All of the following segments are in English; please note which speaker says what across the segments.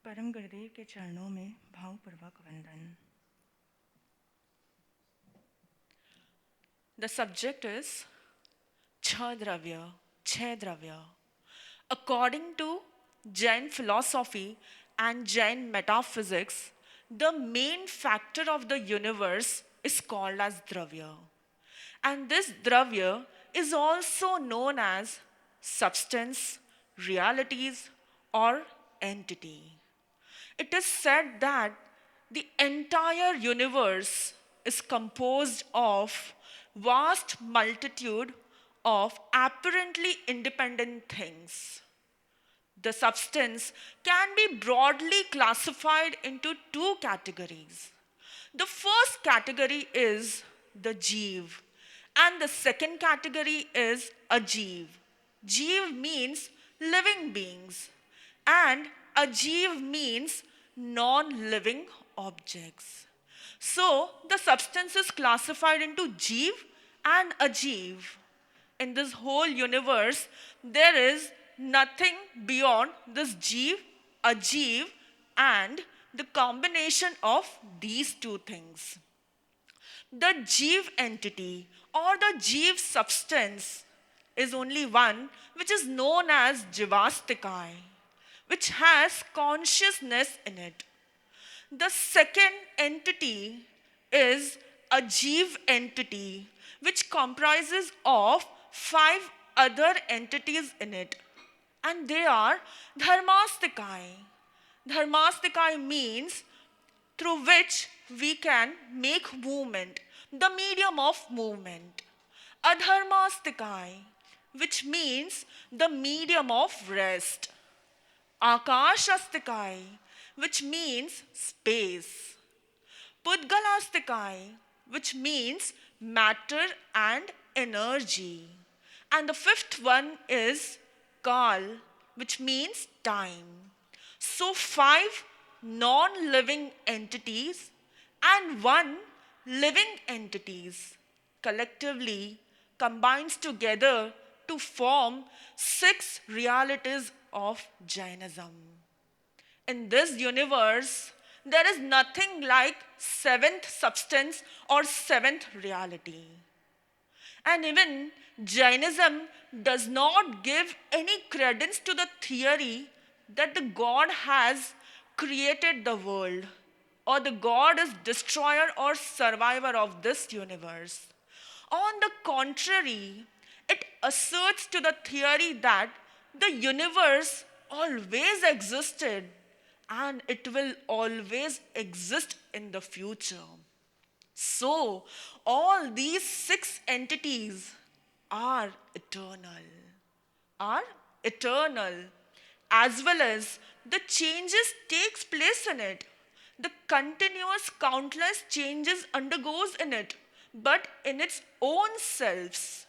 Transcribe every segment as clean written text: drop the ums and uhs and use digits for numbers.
Speaker 1: परम गुरुदेव के चरणों में भावपूर्वक वंदन। The subject is Chha Dravya. According to Jain philosophy and Jain metaphysics, the main factor of the universe is called as Dravya. And this Dravya is also known as substance, realities, or entity. It is said that the entire universe is composed of vast multitude of apparently independent things. The substance can be broadly classified into two categories. The first category is the Jeev, and the second category is Ajeev. Jeev means living beings, and Ajeev means non living objects. So, the substance is classified into Jeev and Ajeev. In this whole universe, there is nothing beyond this Jeev, Ajeev, and the combination of these two things. The Jeev entity or the Jeev substance is only one which is known as Jivastikai, which has consciousness in it. The second entity is a Jeev entity which comprises of 5 other entities in it, and they are Dharmastikai. Dharmastikai means through which we can make movement, the medium of movement. Adharmastikai, which means the medium of rest. Akashastikai, which means space. Pudgalastikai, which means matter and energy. And the fifth one is Kal, which means time. So, 5 non living entities and 1 living entities collectively combines together to form 6 realities of Jainism. In this universe, there is nothing like 7th substance or 7th reality. And even Jainism does not give any credence to the theory that the God has created the world or the God is destroyer or survivor of this universe. On the contrary, it asserts to the theory that the universe always existed and it will always exist in the future. So, all these 6 entities are eternal, are eternal, as well as the changes takes place in it. The continuous countless changes undergoes in it, but in its own selves.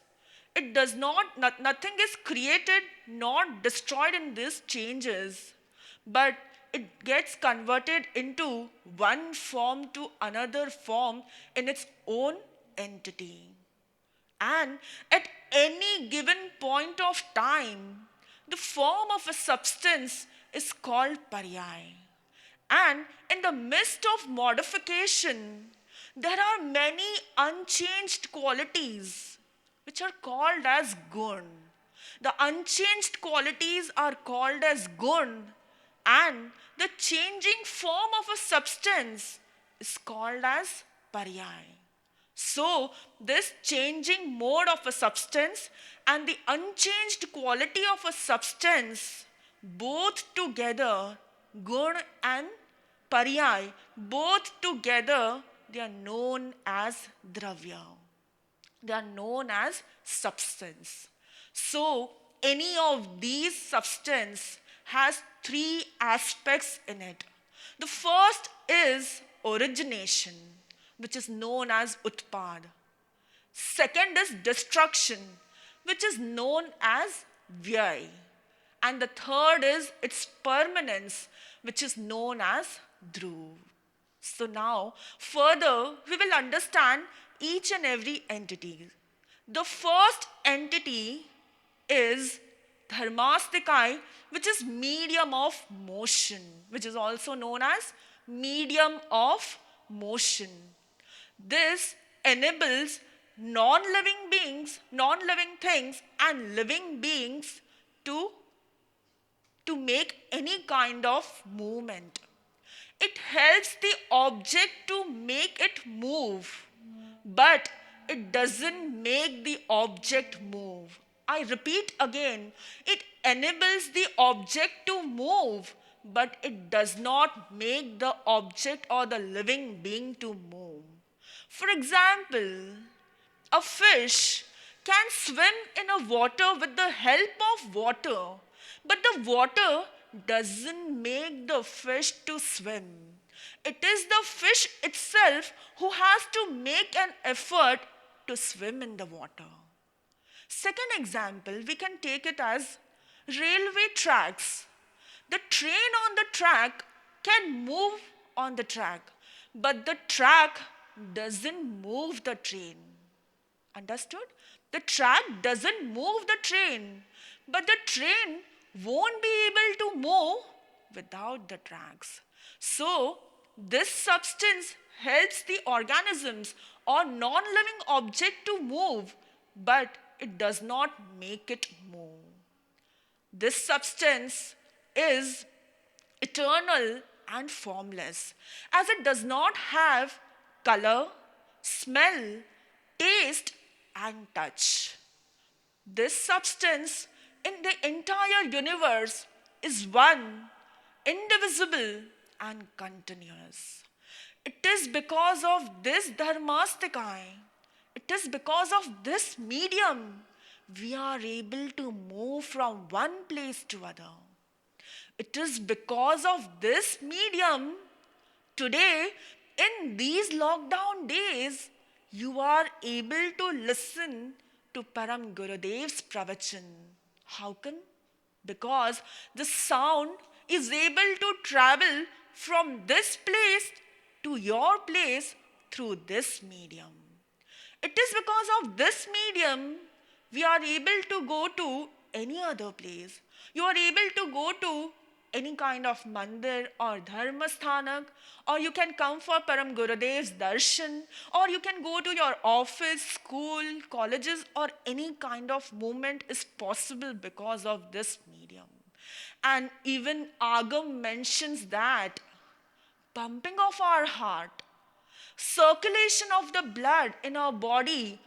Speaker 1: It does nothing is created nor destroyed in these changes, but it gets converted into one form to another form in its own entity. And at any given point of time, the form of a substance is called paryay. And in the midst of modification, there are many unchanged qualities which are called as gun. The unchanged qualities are called as gun, and the changing form of a substance is called as paryay. So, this changing mode of a substance and the unchanged quality of a substance, both together, gun and paryay, both together, they are known as dravya. They are known as substance. So, any of these substance has 3 aspects in it. The first is origination, which is known as utpad. Second is destruction, which is known as vyay. And the third is its permanence, which is known as dhruv. So now, further, we will understand each and every entity. The first entity is dharmastikai, which is medium of motion, which is also known as medium of motion. This enables non-living beings, non-living things and living beings to, to make any kind of movement. It helps the object to make it move, but it doesn't make the object move. I repeat again, it enables the object to move, but it does not make the object or the living being to move. For example, a fish can swim in a water with the help of water, but the water doesn't make the fish to swim. It is the fish itself who has to make an effort to swim in the water. Second example, we can take it as railway tracks. The train on the track can move on the track, but the track doesn't move the train. Understood? The track doesn't move the train, but the train won't be able to move without the tracks. So, this substance helps the organisms or non living object to move, but it does not make it move. This substance is eternal and formless, as it does not have color, smell, taste, and touch. This substance in the entire universe is one, indivisible, and continuous. It is because of this dharmastikai, it is because of this medium, we are able to move from one place to other. It is because of this medium, today, in these lockdown days, you are able to listen to Param Gurudev's pravachan. How come? Because the sound is able to travel from this place to your place through this medium. It is because of this medium we are able to go to any other place. You are able to go to any kind of mandir or dharmasthanak, or you can come for Param Gurudev's darshan, or you can go to your office, school, colleges, or any kind of movement is possible because of this medium. And even Agam mentions that pumping of our heart, circulation of the blood in our body,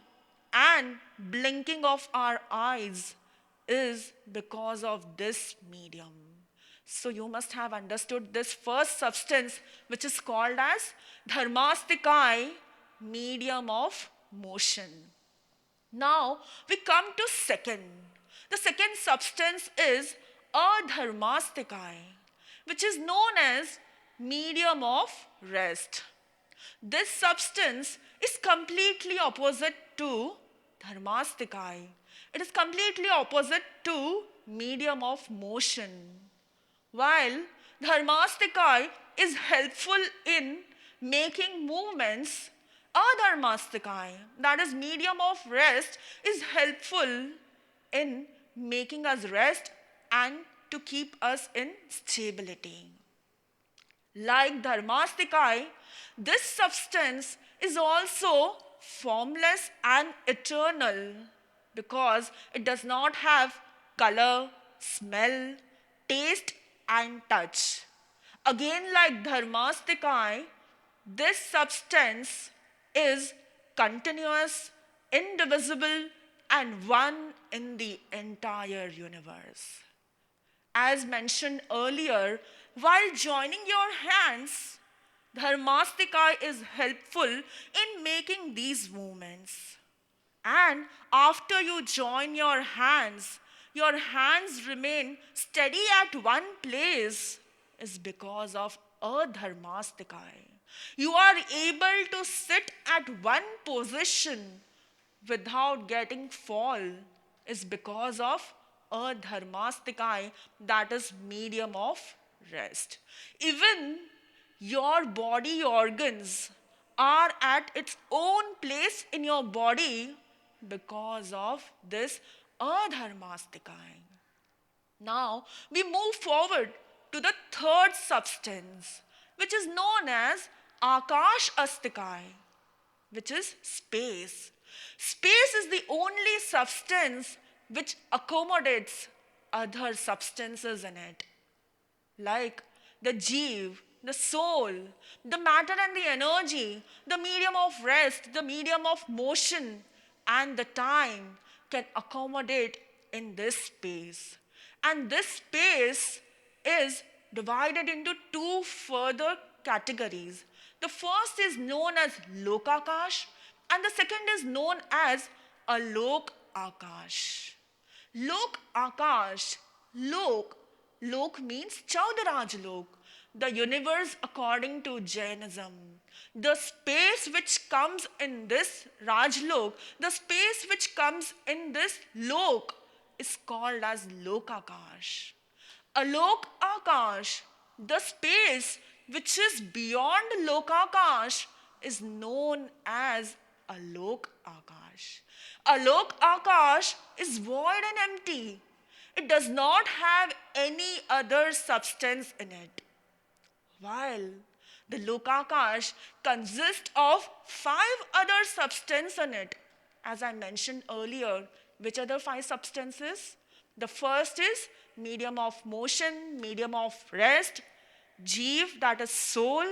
Speaker 1: and blinking of our eyes is because of this medium. So you must have understood this first substance, which is called as dharmastikai, medium of motion. Now we come to second. The second substance is adharmastikai, which is known as medium of rest. This substance is completely opposite to dharmastikai. It is completely opposite to medium of motion. While dharmastikai is helpful in making movements, adharmastikai, that is medium of rest, is helpful in making us rest and to keep us in stability. Like dharmastikai, this substance is also formless and eternal because it does not have color, smell, taste, and touch. Again, like dharmastikai, this substance is continuous, indivisible, and one in the entire universe. As mentioned earlier, while joining your hands, dharmastikai is helpful in making these movements. And after you join your hands remain steady at one place is because of adharmastikai. You are able to sit at one position without getting fall is because of adharmastikai, that is medium of rest. Even your body organs are at its own place in your body because of this adharmastikai. Now we move forward to the third substance, which is known as Akash Astikai, which is space. Space is the only substance which accommodates other substances in it, like the jeev, the soul, the matter and the energy, the medium of rest, the medium of motion, and the time can accommodate in this space. And this space is divided into two further categories. The first is known as Lokakash, and the second is known as Alok Akash. Lok Akash. Lok. Lok means Chaudaraj Lok, the universe according to Jainism. The space which comes in this Rajlok, the space which comes in this Lok is called as Lokakash. Alok Akash, the space which is beyond Lokakash, is known as Alok Akash. Alok Akash is void and empty. It does not have any other substance in it. While the Lokakash consists of five other substances in it. As I mentioned earlier, which are the five substances? The first is medium of motion, medium of rest, Jeev, that is soul,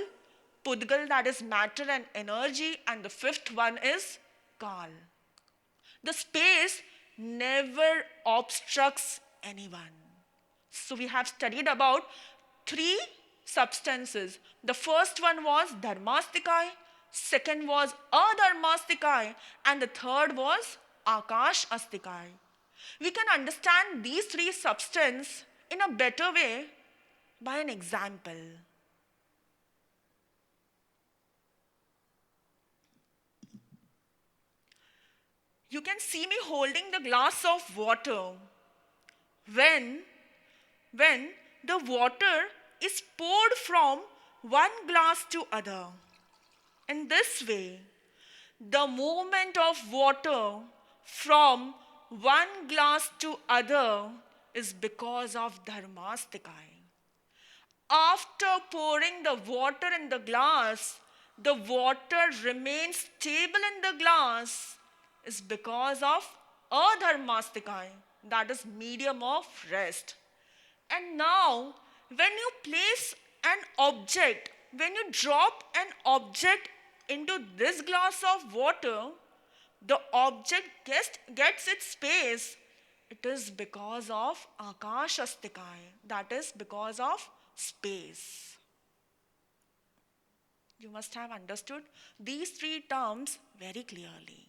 Speaker 1: Pudgal, that is matter and energy, and the fifth one is Kal. The space never obstructs anyone. So we have studied about three substances. The first one was Dharmastikai, second was Adharmastikai, and the third was Akash Astikai. We can understand these three substances in a better way by an example. You can see me holding the glass of water. When, when the water is poured from one glass to other. In this way, the movement of water from one glass to other is because of Dharmastikai. After pouring the water in the glass, the water remains stable in the glass is because of Adharmastikai, that is medium of rest. And now, when you place an object, when you drop an object into this glass of water, the object gets its space. It is because of Akash Astikai, that is because of space. You must have understood these three terms very clearly.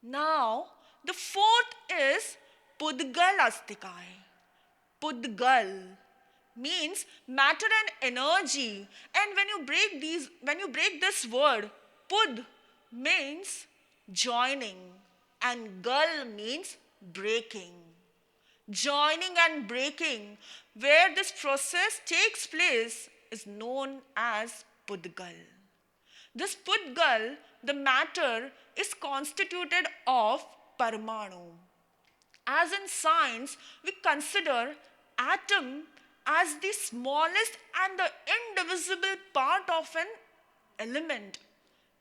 Speaker 1: Now, the fourth is Pudgal Astikai. Pudgal means matter and energy. And when you break this word, Pud means joining and Gal means breaking. Joining and breaking, where this process takes place, is known as Pudgal. This Pudgal, the matter, is constituted of Parmanu. As in science, we consider atom as the smallest and the indivisible part of an element.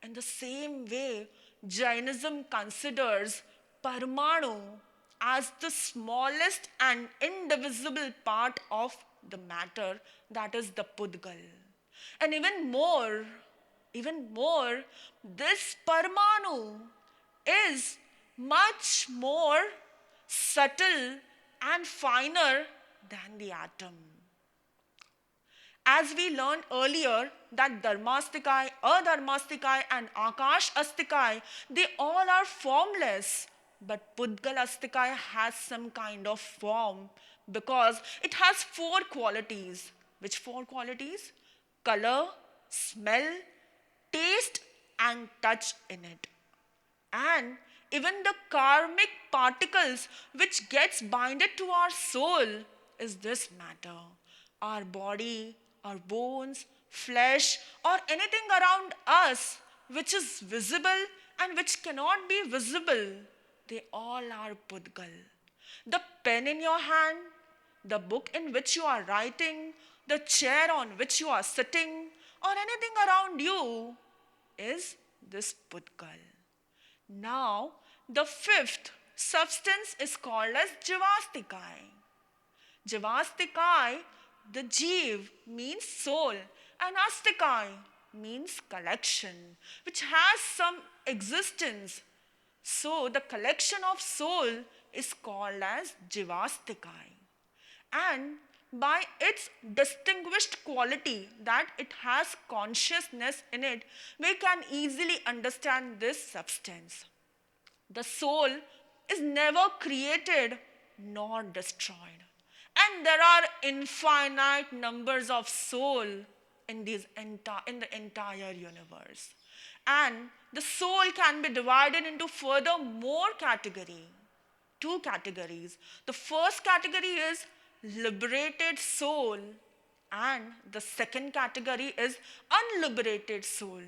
Speaker 1: In the same way, Jainism considers Parmanu as the smallest and indivisible part of the matter, that is the Pudgal. And even more, this Parmanu is much more subtle and finer than the atom. As we learned earlier that Dharmastikai, Adharmastikai and Akash Astikai, they all are formless. But Pudgal Astikai has some kind of form because it has four qualities. Which four qualities? Color, smell, taste and touch in it. And even the karmic particles which gets binded to our soul is this matter. Our body, our bones, flesh or anything around us which is visible and which cannot be visible, they all are Pudgal. The pen in your hand, the book in which you are writing, the chair on which you are sitting, or anything around you is this Pudgal. Now, the fifth substance is called as Jivastikai. Jivastikai, the Jeev means soul, and Astikai means collection, which has some existence. So, the collection of soul is called as Jivastikai. And by its distinguished quality that it has consciousness in it, we can easily understand this substance. The soul is never created nor destroyed. And there are infinite numbers of soul in the entire universe. And the soul can be divided into further more two categories. The first category is liberated soul, and the second category is unliberated soul.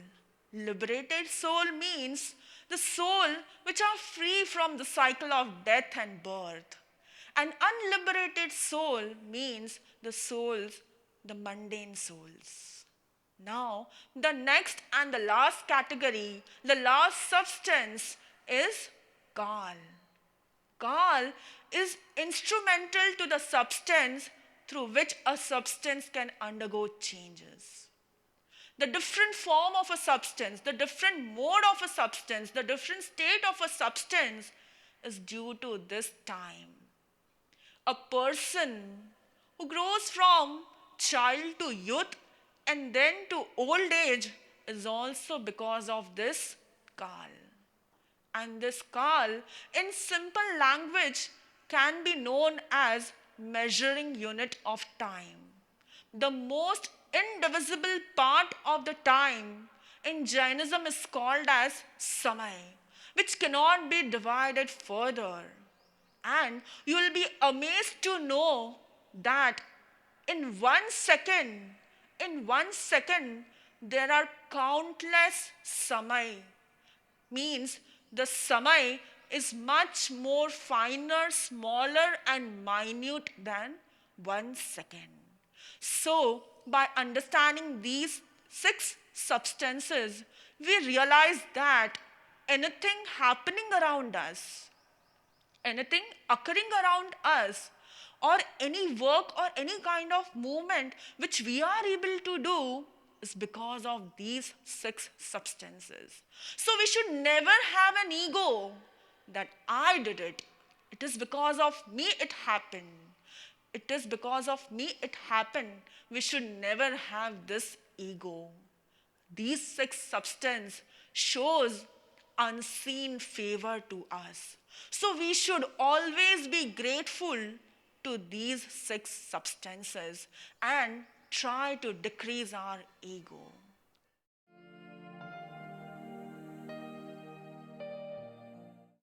Speaker 1: Liberated soul means the soul which are free from the cycle of death and birth. And unliberated soul means the souls, the mundane souls. Now, the next and the last category, the last substance is Kal. Kal is instrumental to the substance through which a substance can undergo changes. The different form of a substance, the different mode of a substance, the different state of a substance is due to this time. A person who grows from child to youth and then to old age is also because of this Kal. And this Kal, in simple language, can be known as measuring unit of time. The most indivisible part of the time in Jainism is called as Samay, which cannot be divided further. And you will be amazed to know that in 1 second, in 1 second, there are countless Samay. Means the Samay is much more finer, smaller, and minute than 1 second. So, by understanding these 6 substances, we realize that anything happening around us, anything occurring around us, or any work or any kind of movement which we are able to do is because of these 6 substances. So we should never have an ego that I did it. It is because of me it happened. It is because of me it happened. We should never have this ego. These 6 substances shows unseen favor to us. So we should always be grateful to these 6 substances and try to decrease our ego.